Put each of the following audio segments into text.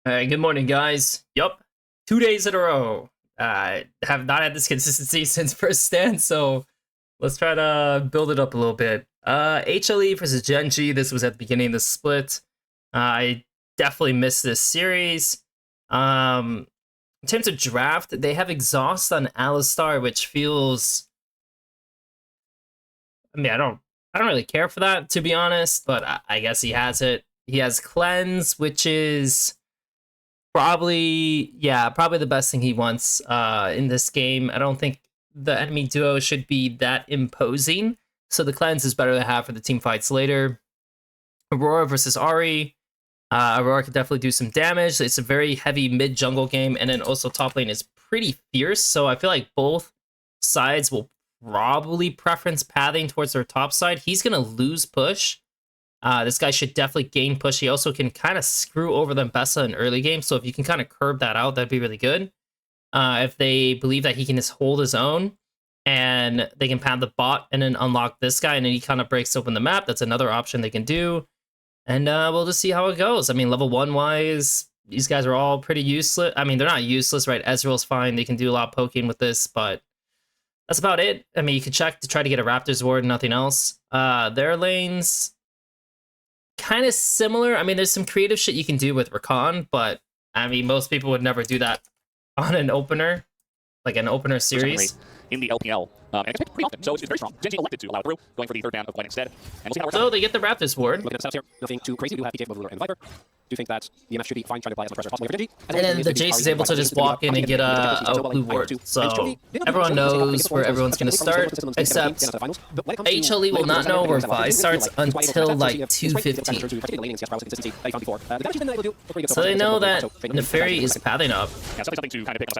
Good morning, guys. Yup, 2 days in a row. Have not had this consistency since first stand, so let's try to build it up a little bit. HLE versus GenG. This was at the beginning of the split. I definitely missed this series. In terms of draft, they have exhaust on Alistar, which feels. I mean, I don't really care for that, to be honest, but I guess he has it. He has cleanse, which is probably the best thing he wants in this game. I don't think the enemy duo should be that imposing, so the cleanse is better to have for the team fights later. Aurora versus Ari. Aurora could definitely do some damage. It's a very heavy mid jungle game, and then also top lane is pretty fierce, so I feel like both sides will probably preference pathing towards their top side. He's gonna lose push. This guy should definitely gain push. He also can kind of screw over the Bessa in early game, so if you can kind of curb that out, that'd be really good. If they believe that he can just hold his own, and they can pad the bot and then unlock this guy, and then he kind of breaks open the map, that's another option they can do. And we'll just see how it goes. I mean, level 1-wise, these guys are all pretty useless. I mean, they're not useless, right? Ezreal's fine. They can do a lot of poking with this, but that's about it. I mean, you could check to try to get a Raptor's Ward, nothing else. Their lanes, kind of similar. I mean, there's some creative shit you can do with Rakan, but I mean, most people would never do that on an opener, like an opener series. In the LPL, and it's pretty often, so it's very strong. GenG elected to allow it through, going for the third ban of Gwen instead. And we'll see how it works So out. they get the Raptor's Ward. Looking at the setups here, nothing too crazy. We do have PJ Ruler and Viper. Do you think that the EMF should be fine trying to apply as much pressure as possible for GenG? And then the Jace is able to just walk in and get a blue ward. So everyone knows where everyone's going to start, except HLE will not know where Vi starts until like 2:15. So they know that Neferi is pathing up.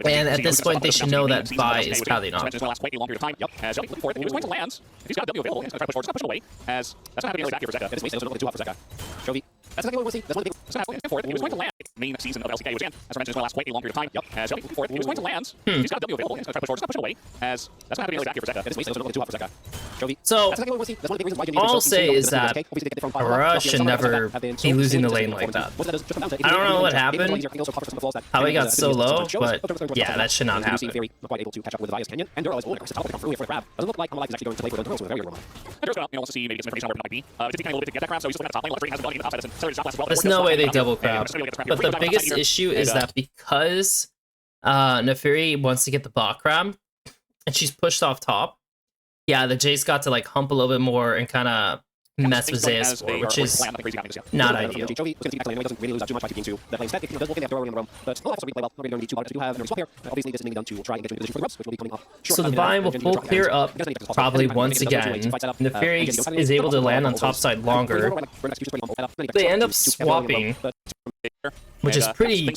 And at this point, they should know that Vi is pathing up. As looking for it, he was going to land. If he's got a W available, he's going to try to push forward. He's going to push away. As that's not happening back here for Zeka. That's exactly what we'll see. That's one of the things. That's for it. He was going to land. Main season of LCK was in. As I mentioned, it's going to last quite a long period of time. As looking for it, he was going to land. If he's got a W available, he's going to try to push forward. He's going to push away. As that's not happening back here for Zeka. So all I'll say is that Aurora should never be losing the lane like that. I don't know what happened, how he got so low, but yeah, that should not happen. There's no way they double crab. But the biggest issue is that because Neferi wants to get the bot crab, and she's pushed off top, yeah, the Jace got to like hump a little bit more and kind of mess with Zeus, which is not ideal. So the Vine will full clear up probably once again. Neferi is able to land on top side longer. They end up swapping, which is pretty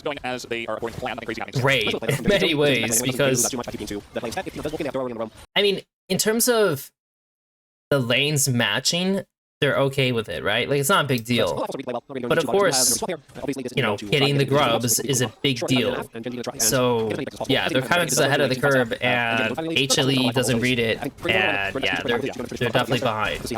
great in many ways, because I mean, in terms of the lanes matching, they're okay with it, right? Like, it's not a big deal. But of course, you know, hitting the grubs is a big deal. So, yeah, they're kind of just ahead of the curve, and HLE doesn't read it, and yeah, they're definitely behind.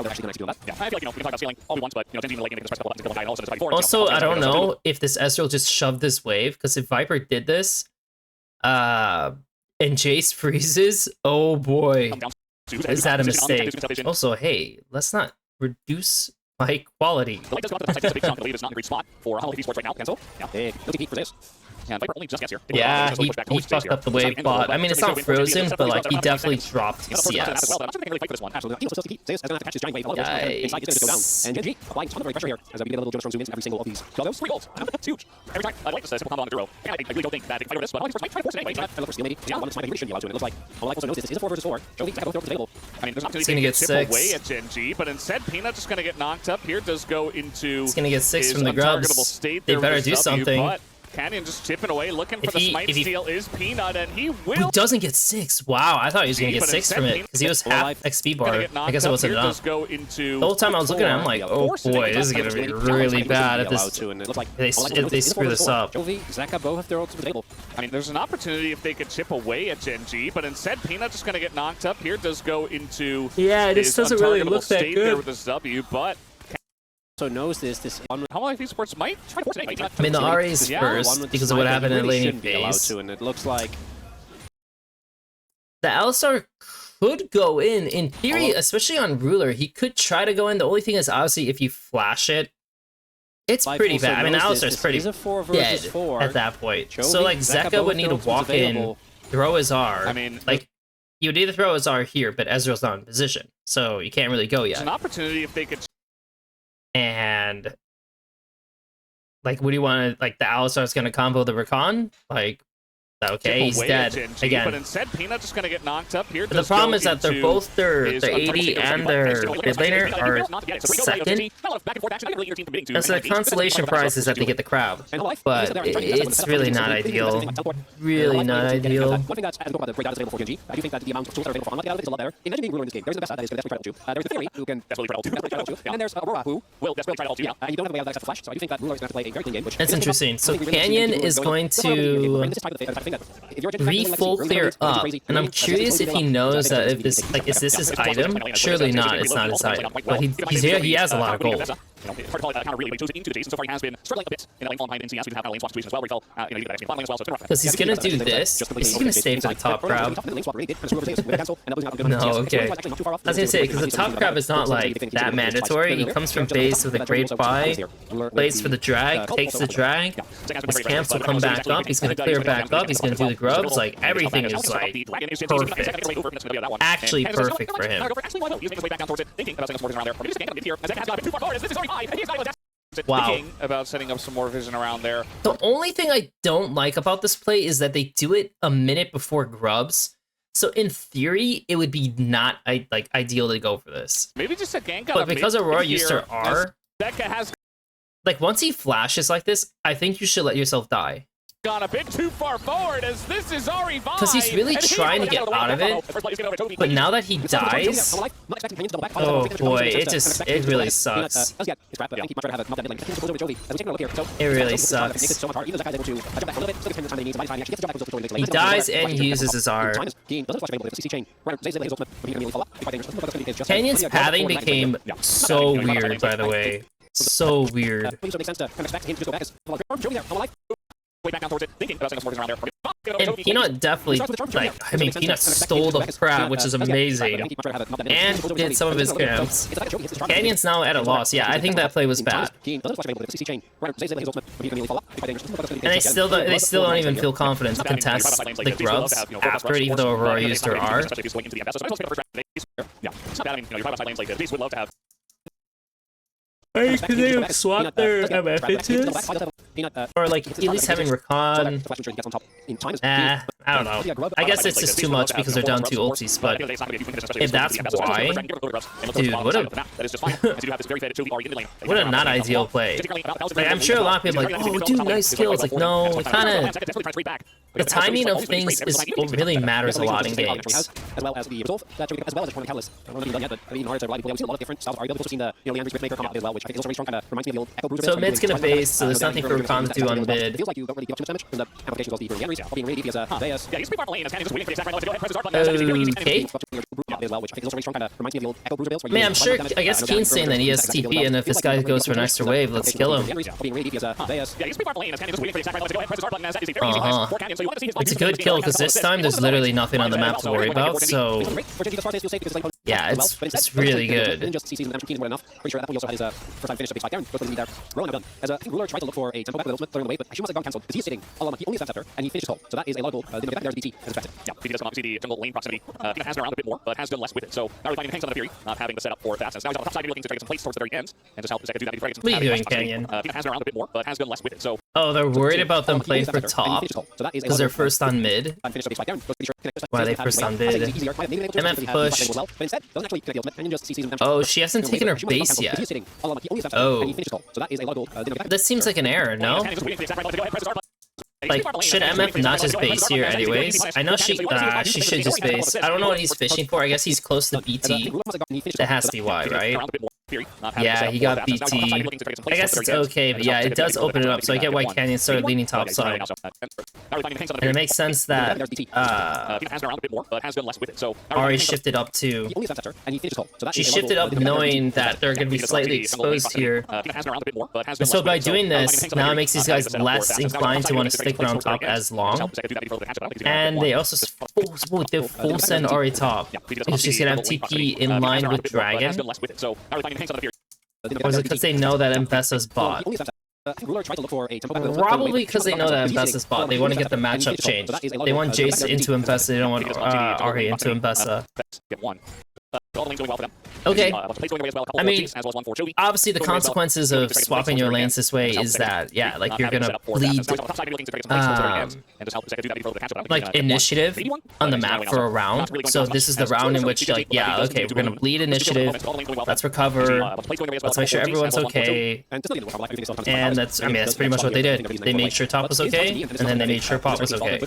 Also, I don't know if this Ezreal just shoved this wave, because if Viper did this, and Jace freezes, oh boy, is that a mistake? Also, hey, let's not reduce my quality. The light does go up to the side. I believe it's not in a great spot for HLE Esports right now. Cancel. Yeah. Big for this. And Viper only just gets here. Yeah, he fucked up the wave bot. I mean, it's not frozen, but like, he definitely dropped his CS. Huge. Every time I like this simple combo on the duo. I really don't think that if I this, but HLE Esports might try to force I mean, there's not he's gonna get 6 away at GenG, but instead Peanut just gonna get knocked up here. Does go into. He's gonna get 6 from the grubs. They better do something. Canyon just chipping away, looking for the smite steal is Peanut, and he will. He doesn't get 6. Wow, I thought he was gonna get 6 from it because he was half XP bar. I guess it wasn't enough. The whole time I was looking at him, I'm like, oh boy, this is gonna be really bad if they screw this up. I mean, there's an opportunity if they could chip away at GenG, but instead Peanut just gonna get knocked up here. Does go into it just doesn't really look that good with this W, but also knows this How Life Esports might try to force it. I mean, the RA's first because of what happened in laning phase. And it looks like The Alistar could go in theory, especially on Ruler. He could try to go in. The only thing is, obviously, if you flash it, it's pretty bad. I mean, Alistar's pretty dead at that point. So, like, Zeka would need to walk in, throw his R. I mean, like, you would need to throw his R here, but Ezreal's not in position, so you can't really go it's yet. an opportunity if they could. And, like, what do you want to, like, the Alistar's going to combo the Rakan? Like, okay, he's dead again. But instead, Peanut just going to get knocked up here. But the problem is that they're both their AD and their mid laner are second. And so the consolation prize is that they get the crowd. But it's really not ideal. Really not ideal. one thing that's about the breakdown is available for GenG. I do think that the amount of tools that are available for unlocking out of it is a lot better. Imagine being ruler in this game. There's the best that is desperately try to ult you. There's the theory who can desperately try to ult you. And then there's Aurora who will desperately try to ult you. And you don't have a way out of that except flash. So I do think that ruler is going to play a very clean game. That's interesting. So Canyon is going to re-full clear up, and I'm curious if he knows that if this, like, is this his item? Surely not. It's not his item. But he's here. He has a lot of gold. Hard to call it counter really, but he chose into the Jason. So far, he has been struggling a bit in the lane fall behind NCS. We have kind of lane swap situation as well. Where he fell, you know, bottom lane as well. So because he's gonna do this. He's gonna stay for the top grab. No, okay. I was gonna say because the top grab is not like that mandatory. He comes from base with a great buy, plays for the drag, takes the drag. His camps will come back up. He's gonna clear back up. He's gonna do the grubs. Like everything is like perfect. Actually perfect for him. Wow. About setting up some more vision around there. The only thing I don't like about this play is that they do it a minute before grubs. So in theory, it would be not like ideal to go for this. Maybe just a gank. But because Aurora used her R, Zeka has like once he flashes like this, I think you should let yourself die. Gone a bit too far forward as this is Ari Vine. Because he's really trying to get out of it, but now that he dies, oh boy, it really sucks. It really sucks. He dies and he uses his R. Canyon's pathing became so weird, by the way. So weird. And Peanut definitely, like, I mean, Peanut stole the crab, which is amazing, and did some of his camps. Canyon's now at a loss. Yeah, I think that play was bad. And they still don't even feel confident to contest the grubs after it, even though Aurora used her R. Could they have swapped their MF into? Or like at least having Rakan. I don't know. I guess it's just too much because they're down 2 ultis, but if that's why, dude, what a not ideal play. Like, I'm sure a lot of people are like, oh, dude, nice skills. Like, no, kind of. The timing of things is what really matters a lot in games. As well as the resolve, as well as a catalyst. I don't know yet, but in order to reliably play, we've seen a lot of different styles of RW. We've also seen the Leandry's Ripmaker come out as well, which I think is also very strong. Kind of reminds me of the old Echo Bruiser. So mid's gonna base, so there's nothing for Rakan to do on mid. Feels like you don't really give up too much damage from the applications of the Leandry's, being really deep as Deus. Yeah, he's pretty far from lane. As Canyon just waiting for the exact right to go ahead, press his R button. Okay. As well, which I think is also very strong. Kind of reminds me of the old Echo Bruiser builds. Man, I'm sure, I guess Keen's saying that he has TP, and if this guy goes for an extra wave, let's kill him. Yeah, he's pretty far from lane. As Canyon just waiting for the exact right to go ahead, press his R button. As that is a very easy match for Canyon. So you want to see his It's a good kill, because this time there's literally nothing on the map to worry about, so yeah, it's really good. Pretty sure at that point he also had his first time finish a big spike down. Goes for the lead there. Rowan now done. As I think Ruler tried to look for a tempo back with ultimate throwing the way, but I assume must have gone cancelled because he is sitting all alone. He only has after, and he finishes hole. So that is a lot of gold. There's BT as expected. Yeah, BT does obviously the jungle lane proximity. Peanut has been around a bit more, but has done less with it. So now we're finding hangs on the Fury, not having the setup for fastness. Now he's on the top side, looking to try to get some place towards the very end, and just help Zeka do that. What are you doing, Canyon? Peanut has been around a bit more, but has done less with it. So oh, they're worried about them playing for top because they're first on mid. Why are they first on mid? MF push. Oh, she hasn't taken her base yet. Oh, this seems like an error, no? Like, should MF not just base here anyways? I know she should just base. I don't know what he's fishing for. I guess he's close to BT. That has to be why, right? Yeah, he got BT. I guess it's okay, but yeah, it does open it up, so I get why Canyon started leaning topside. And it makes sense that Ari shifted up too. She shifted up knowing that they're going to be slightly exposed here. So by doing this, now it makes these guys less inclined to want to stick around top as long. And they also they full send Ari top. Because she's going to have TP in line with Dragon. Or is it because they know that M-Pesa's bot? Probably because they know that M-Pesa's bot. They want to get the matchup changed. They want Jace into M-Pesa, they don't want Ari into M-Pesa. Okay. I mean, obviously the consequences of swapping your lanes this way is that, yeah, like you're gonna bleed like initiative on the map for a round. So this is the round in which, like, yeah, okay, we're gonna bleed initiative. Let's recover. Let's make sure everyone's okay. And that's, I mean, that's pretty much what they did. They made sure top was okay, and then they made sure Pop was okay.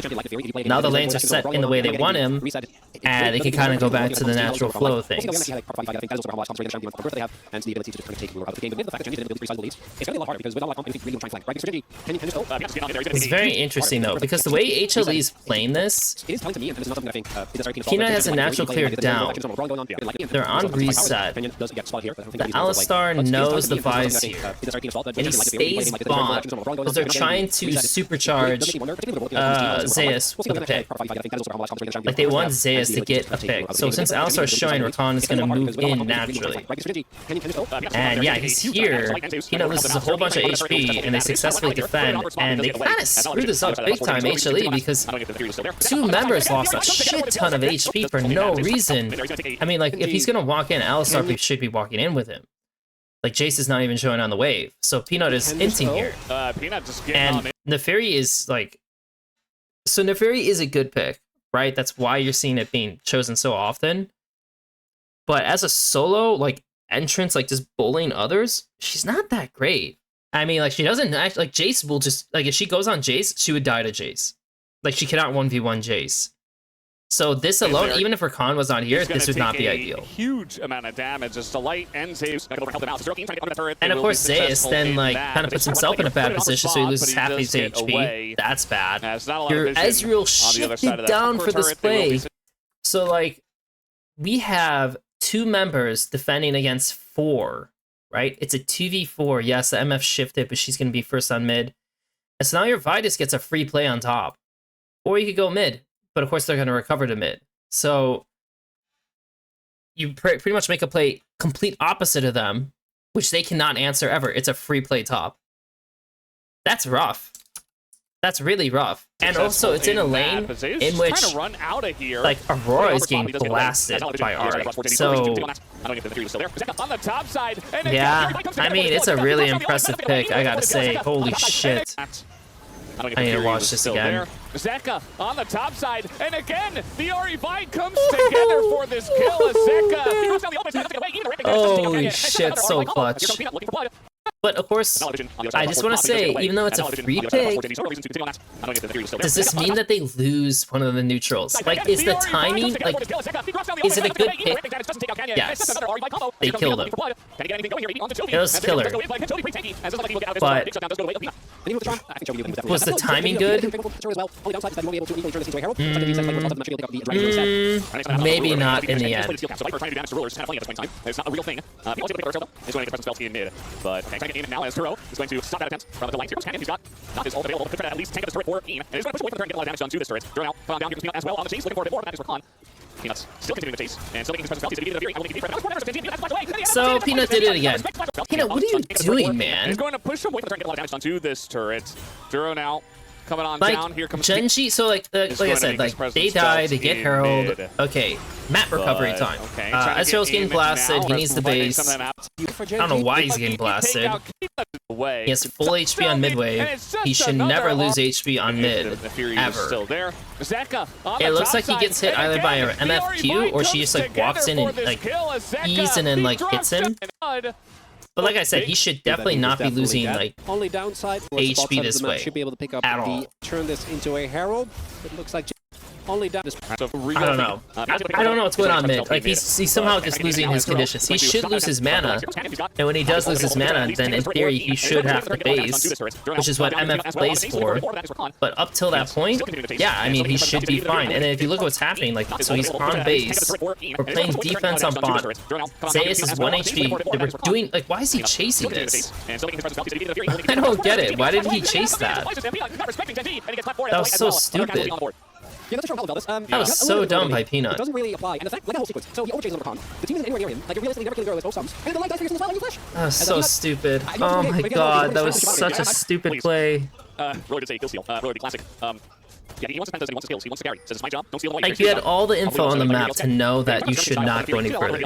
Now the lanes are set in the way they want him, and they can kind of go back to the natural flow of things. It's very interesting though, because the way HLE is playing this, Peanut has a natural clear down. They're on reset. The Alistar knows the Vi's here. And he stays bot, because they're trying to supercharge Zeus with a pick. Like they want Zeus to get a pick. So since Alistar is showing, Rakan is going to move in naturally. And yeah, he's here. Peanut loses a whole bunch of HP, and they successfully defend. And they kind of screw this up big time, HLE, because two members lost a shit ton of HP for no reason. I mean, like, if he's going to walk in, Alistar should be walking in with him. Like, Jace is not even showing on the wave. So Peanut is inting here. And Neferi is, like... So Neferi is a good pick, right? That's why you're seeing it being chosen so often. But as a solo, like, entrance, like, just bullying others, she's not that great. I mean, like, she doesn't act... Like, Jace will just... Like, if she goes on Jace, she would die to Jace. Like, she cannot 1v1 Jace. So this alone, even if Rakan was on here, this would not be ideal. Huge amount of damage as the light and Zeus. And of course, Zeus then like kind of puts himself in a bad position, so he loses half his HP. That's bad. Your Ezreal shifted down for this play. So like, we have two members defending against 4, right? It's a 2v4. Yes, the MF shifted, but she's going to be first on mid. And so now your Vitus gets a free play on top. Or you could go mid. But of course, they're going to recover to mid. So you pretty much make a play complete opposite of them, which they cannot answer ever. It's a free play top. That's rough. That's really rough. And also, it's in a lane in which, like, Aurora is getting blasted by Ari. So, yeah, I mean, it's a really impressive pick, I gotta say. Holy shit. I need to watch this again. Zeka on the top side, and again, the Ori fight comes together for this kill. Zeka. Holy shit, so clutch. But of course, I just want to say, even though it's a free pick, does this mean that they lose one of the neutrals? Like, is the timing, like, is it a good pick? Yes. They killed him. It was killer. But was the timing good? Maybe not in the end. Now as Turo is going to stop that attempt from the light here. Canyon, he's got not his ult available. Could try to at least tank his turret for Ian. And he's going to push away from the turret and get a lot of damage done to this turret. Throw out, come on down, gives Peanut as well on the chase, looking for a bit more, but that is Rakan. Peanut's still continuing the chase, and still making his presence felt. He's defeated the Fury. I will need to be So Peanut did it again. Peanut, what are you doing, man? He's going to push away from the turret and get a lot of damage done to this turret. Turo now coming on like, down. Here comes GenG, so like I said, like they die, they get Herald. Okay, map recovery time. Ezreal's getting blasted, he needs the base. I don't know why he's getting blasted. He has full HP on mid wave. He should never lose HP on mid, ever. It looks like he gets hit either by an MFQ, or she just like walks in and like ease and then like hits him. But like I said, he should definitely not be losing like only downside HP this way should be able to pick up at all. turn this into a herald. It looks like only down this. I don't know. I don't know what's going on mid. Like he's somehow just losing his conditions. He should lose his mana, and when he does lose his mana, then in theory he should have to base, which is what MF plays for. But up till that point, yeah, I mean he should be fine. And then if you look at what's happening, like so he's on base. We're playing defense on bot. Zeus is 1 HP. We're doing like why is he chasing this? I don't get it. Why did he chase that? That was so stupid. Yeah, that's sure Elvis. That was so dumb by Peanut. It doesn't really apply. And the fact, like that whole sequence. So he overchases over con. The team isn't anywhere near him. Like, you're realistically never killing girl with both sums. And the light dice figures in the spell and you flash. That was so stupid. Oh my god, that was such a stupid play. Roy did say kill steal. Roy classic. Yeah, he wants to defend, he wants to skills, he wants to carry. Says it's my job, don't steal the Like you had all the info on the map to know that you should not go any further.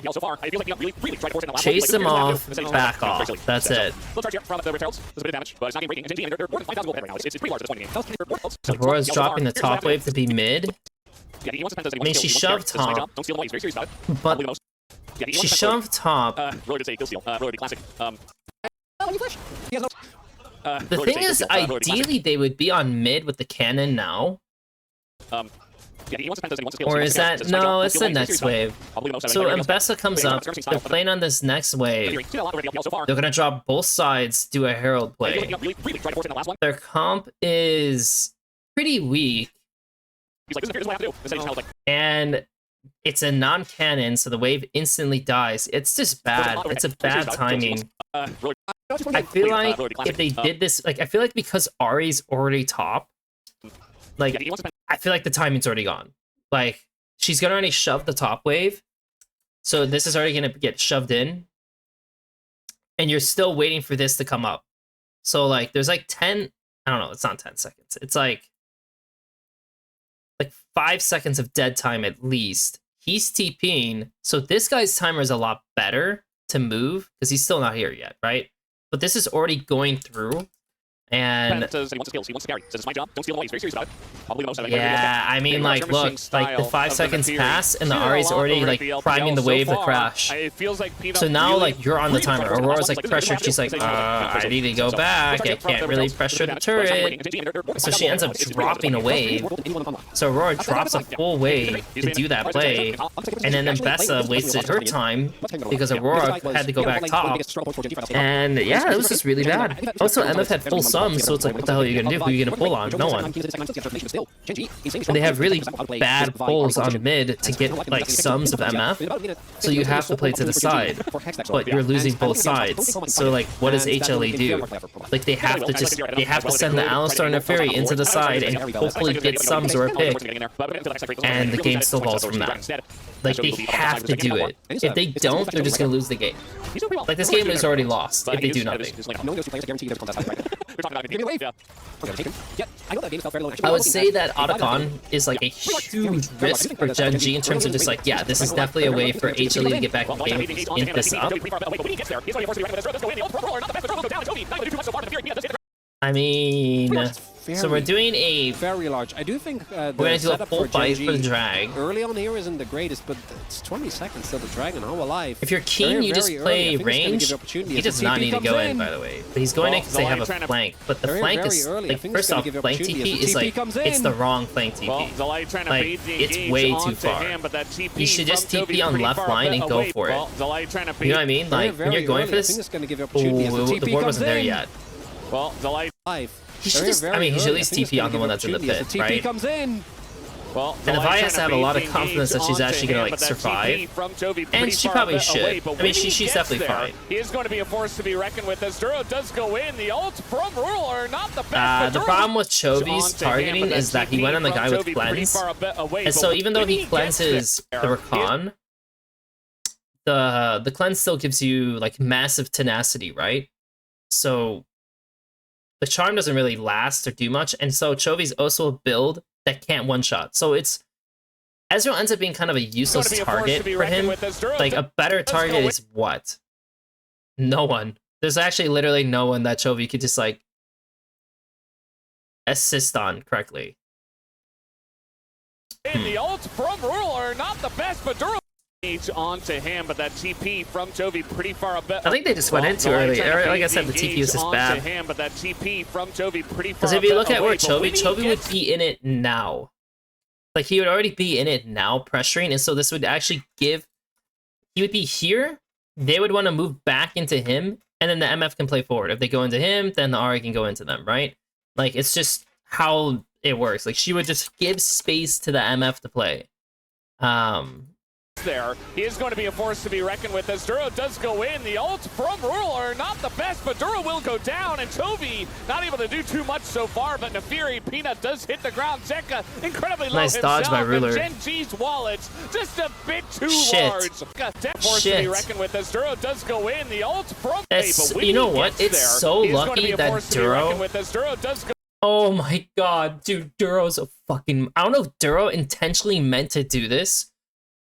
Chase them off, back off. That's it. Aurora's dropping the top wave to be mid. I mean, she shoved top, but she shoved top. The thing is, ideally they would be on mid with the cannon now. Or is that... No, it's the next wave. So Mbessa comes up, they're playing on this next wave. They're gonna drop both sides, do a Herald play. Their comp is pretty weak. And it's a non-cannon, so the wave instantly dies. It's just bad. It's a bad timing. I feel like if they did this, like, I feel like because Ari's already top, like, I feel like the timing's already gone. Like, she's gonna already shove the top wave, so this is already gonna get shoved in, and you're still waiting for this to come up. So, like, there's like 10, I don't know, it's not 10 seconds. It's like 5 seconds of dead time at least. He's TPing, so this guy's timer is a lot better to move, because he's still not here yet, right? But this is already going through, and yeah, I mean, like, look, like the 5 seconds pass, and the Ari's already like priming the wave to crash. So now, like, you're on the timer. Aurora's like pressured. She's like, I need to go back. I can't really pressure the turret. So she ends up dropping a wave. So Aurora drops a full wave to do that play, and then Mbessa wasted her time because Aurora had to go back top. And yeah, it was just really bad. Also, MF had full sums, so it's like, what the hell are you gonna do? Who are you gonna pull on? No one. And they have really bad pulls on mid to get like sums of MF, so you have to play to the side, but you're losing both sides. So like, what does HLE do? Like they have to send the Alistar and the Fairy into the side and hopefully get sums or a pick, and the game still falls from that. Like they have to do it. If they don't, they're just gonna lose the game. Like this game is already lost if they do nothing. I would say that Otacon is like a huge risk for GenG in terms of just like, yeah, this is definitely a way for HLE to get back in the game if he's in this up. I mean, so we're doing a very large. I do think we're gonna do a full fight for the drag. Early on here isn't the greatest, but it's 20 seconds till the dragon. How alive? If you're keen, you just play range. He does not need to go in, by the way. But he's going in because they have a flank. But the flank is like, first off, flank TP is like, it's the wrong flank TP. Like it's way too far. You should just TP on left line and go for it. You know what I mean? Like when you're going for this, the ward wasn't there yet. Well, the light. He should just, I mean, he should at least TP on the one that's in the pit, right? Well, and Avaya has to have a lot of confidence that she's actually going to, like, survive. And she probably should. I mean, she's definitely fine. He is going to be a force to be reckoned with as Duro does go in. The ult from Rule are not the best. The problem with Chovy's targeting is that he went on the guy with cleanse. And so even though he cleanses the Rakan, the cleanse still gives you, like, massive tenacity, right? So the charm doesn't really last or do much, and so Chovy's also a build that can't one-shot. So it's... Ezreal ends up being kind of a useless target for him. Like, a better target is what? No one. There's actually literally no one that Chovy could just, like, assist on correctly. The ults from Rule are not the best, but Duro onto him, but that TP from Chovy pretty far up. I think they just went in too early. Like I said, the TP was just bad. Because if you look at where Chovy would be in it now. Like, he would already be in it now, pressuring, and so this would actually give... He would be here, they would want to move back into him, and then the MF can play forward. If they go into him, then the Ahri can go into them, right? Like, it's just how it works. Like, she would just give space to the MF to play. There, he is going to be a force to be reckoned with as Duro does go in. The ults from Rural are not the best, but Duro will go down, and Chovy not able to do too much so far, but Nefiri, Peanut does hit the ground. Zeka incredibly low nice himself, dodge by Ruler. and GenG's wallets just a bit too Shit. large. Force to be reckoned with as Duro does go in. The ult from You know what? It's so lucky that Duro... Oh my god, dude, Duro's a fucking... I don't know if Duro intentionally meant to do this,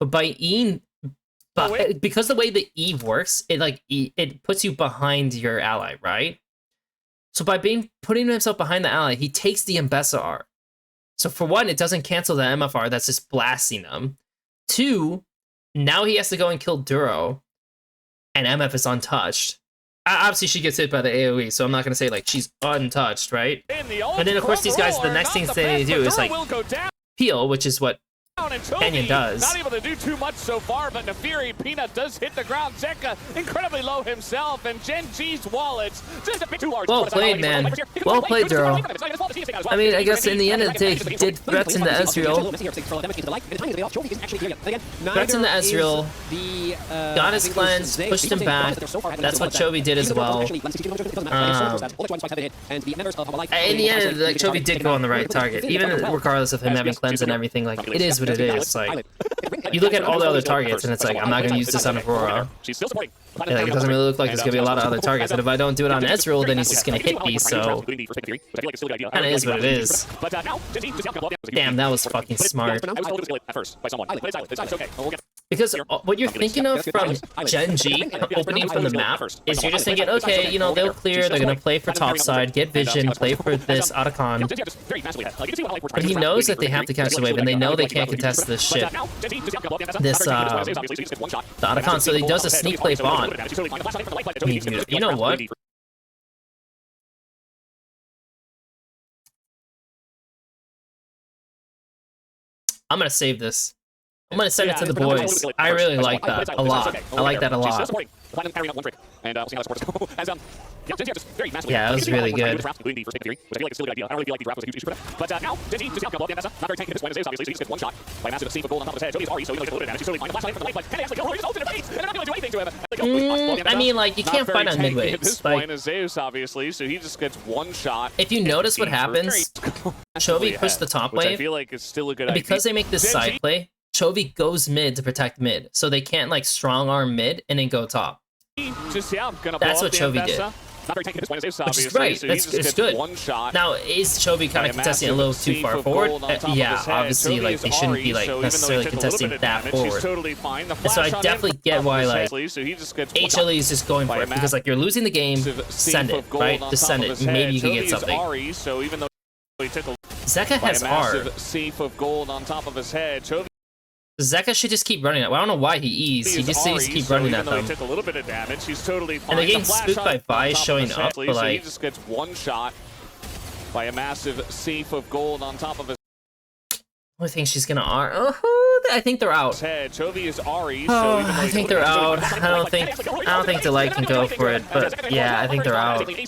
but by E... But because the way the E works, it puts you behind your ally, right? So by putting himself behind the ally, he takes the Mbessa R. So for one, it doesn't cancel the MFR that's just blasting them. Two, now he has to go and kill Duro, and MF is untouched. Obviously, she gets hit by the AoE, so I'm not going to say, like, she's untouched, right? And then, of course, these guys, the next thing they do is, like, peel, which is what Canyon does. Not able to do too much so far, but Nefiri, Peanut does hit the ground. Zeka incredibly low himself, and GenG's wallets just a bit too large. Well played, man. Well played, Duro. I mean, I guess in the end of the day, he did threats into Ezreal. Threats into Ezreal. Got his cleanse, pushed him back. That's what Chovy did as well. In the end, like, Chovy did go on the right target, even regardless of him having cleanse and everything. Like, it is what it is. Like, you look at all the other targets, and it's like, I'm not gonna use this on Aurora. Like, it doesn't really look like there's gonna be a lot of other targets, and if I don't do it on Ezreal, then he's just gonna hit me, so... Kinda is what it is. Damn, that was fucking smart. Because what you're thinking of from GenG, opening from the map, is you're just thinking, okay, you know, they'll clear, they're gonna play for topside, get vision, play for this Otacon. But he knows that they have to catch the wave, and they know they can't contest this shit. The Otacon, so he does a sneak play bond. You know what? I'm gonna save this. I'm gonna send it to the boys. I really like that a lot. I like that a lot. Yeah, it was really good. I mean, like, you can't fight on mid waves. Like, obviously, so he just gets one shot. If you notice what happens, Chovy pushed the top wave, I feel like it's still a good and because they make this side play, Chovy goes mid to protect mid, so they can't, like, strong arm mid and then go top. That's what Chovy did. Which is right. It's good. Now, is Chovy kind of contesting a little too far forward? Yeah, obviously, like, they shouldn't be, like, necessarily contesting that forward. And so I definitely get why, like, HLE is just going for it, because, like, you're losing the game, send it, right? Just send it. Maybe you can get something. Zeka has R. Safe of gold on top of his head. Zeka should just keep running it. Well, I don't know why he E's. He just needs to keep running at them. Took a little bit of damage. He's totally fine. And they're getting spooked by Vi showing up, but, like... he just gets one shot by a massive safe of gold on top of his... I think she's gonna R. Oh, I think they're out. Chovy is Ahri, oh, I think they're out. I don't think Delight can go for it, but yeah, I think they're out. Yeah,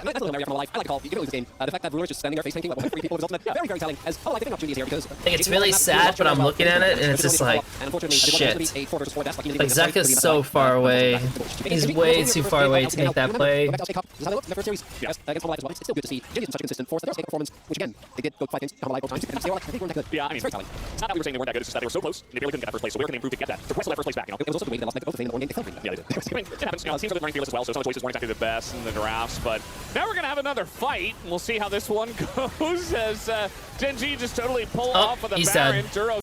that's a little I like call. You can lose this game. The fact that Ruler's just standing there face tanking about 3 people is ultimate. Very, very telling. As I think opportunities here because I think it's really sad, but I'm looking at it and it's just like, shit. Like, Zeka's so far away. He's way too far away to make that play. It's still good to see. GenG is such a consistent force. Their performance, which again, they did go fight things, come alive both times. And they were like, I think we're not that good. Yeah, I mean, it's not that we were saying they weren't that good. It's just that they were so close. They barely couldn't get that first place. So we were going to improve to get that. To wrestle that first place back, you know. It was also the way they lost both of them in the one game. They fell. Yeah, they did. It happens. You know, teams are running fearless as well, so some of the choices weren't exactly the best in the drafts. But now we're going to have another fight. We'll see how this one goes as GenG just totally pull off of the Baron. Duro.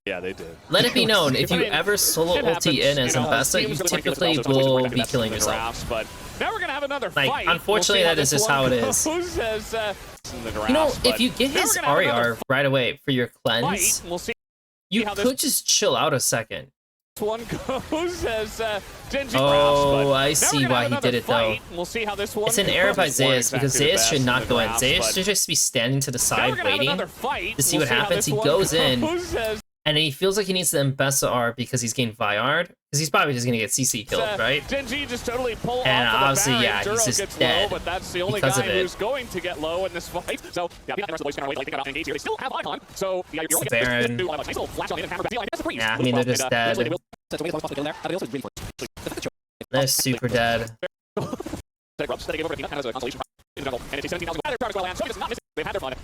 Yeah, they did. Let it be known, if you ever solo ulti in as Mbessa, you typically will be killing yourself. But now we're going to have another fight. Like, unfortunately, that is just how it is. You know, if you get his RER right away for your cleanse, you could just chill out a second. one goes as GenG Oh, I see why he did it though. We'll see how this one It's an goes. error by This wasn't Zeus because exactly the Zeus should best not in go the in. drafts, Zeus but should just be standing to the now we're side gonna have waiting another fight. to see We'll what how happens. this He one goes in goes as and he feels like he needs to Mbessa R because he's getting Viard. Because he's probably just gonna get CC killed, right? GenG just totally pull And off of obviously, the yeah, Baron. he's Duro just gets dead low, but that's the only because guy of it. who's going to get low in this fight. So yeah, the rest of the boys are going to wait about engage here. They still have icon. So yeah, you're only Baron. going to do nice little flash on in and hammer back. That's a freeze. Yeah, I mean, they're just dead. So it's a way possible kill there. But also really for They're super dead.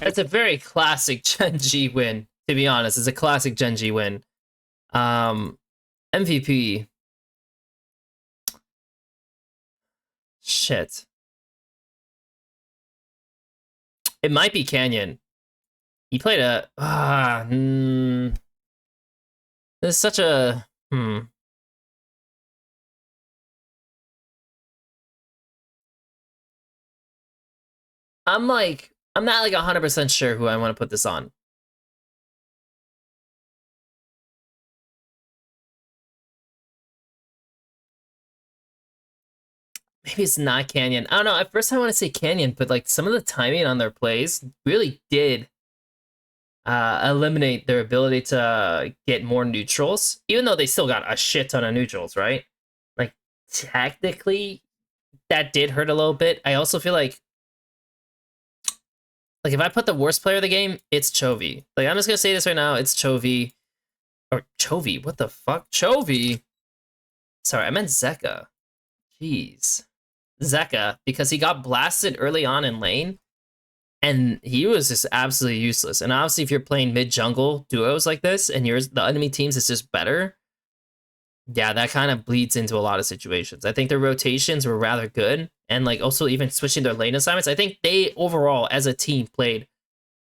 It's a very classic GenG win, to be honest. It's a classic GenG win. MVP. Shit. It might be Canyon. He played a... There's such a... I'm not like 100% sure who I want to put this on. Maybe it's not Canyon. I don't know. At first I want to say Canyon, but like some of the timing on their plays really did eliminate their ability to get more neutrals, even though they still got a shit ton of neutrals, right? Like technically that did hurt a little bit. I also feel like if I put the worst player of the game, it's Chovy. Like, I'm just gonna say this right now, it's Chovy. Or Chovy, what the fuck? Chovy! Sorry, I meant Zeka. Jeez. Zeka, because he got blasted early on in lane, and he was just absolutely useless. And obviously, if you're playing mid-jungle duos like this, and the enemy teams is just better, yeah, that kind of bleeds into a lot of situations. I think their rotations were rather good, and like also even switching their lane assignments. I think they overall as a team played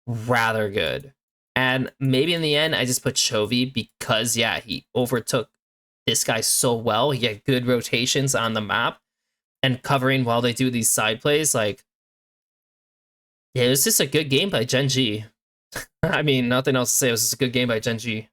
rather good. And maybe in the end, I just put Chovy because yeah, he overtook this guy so well. He had good rotations on the map and covering while they do these side plays. Like, yeah, it was just a good game by GenG. I mean, nothing else to say. It was just a good game by GenG.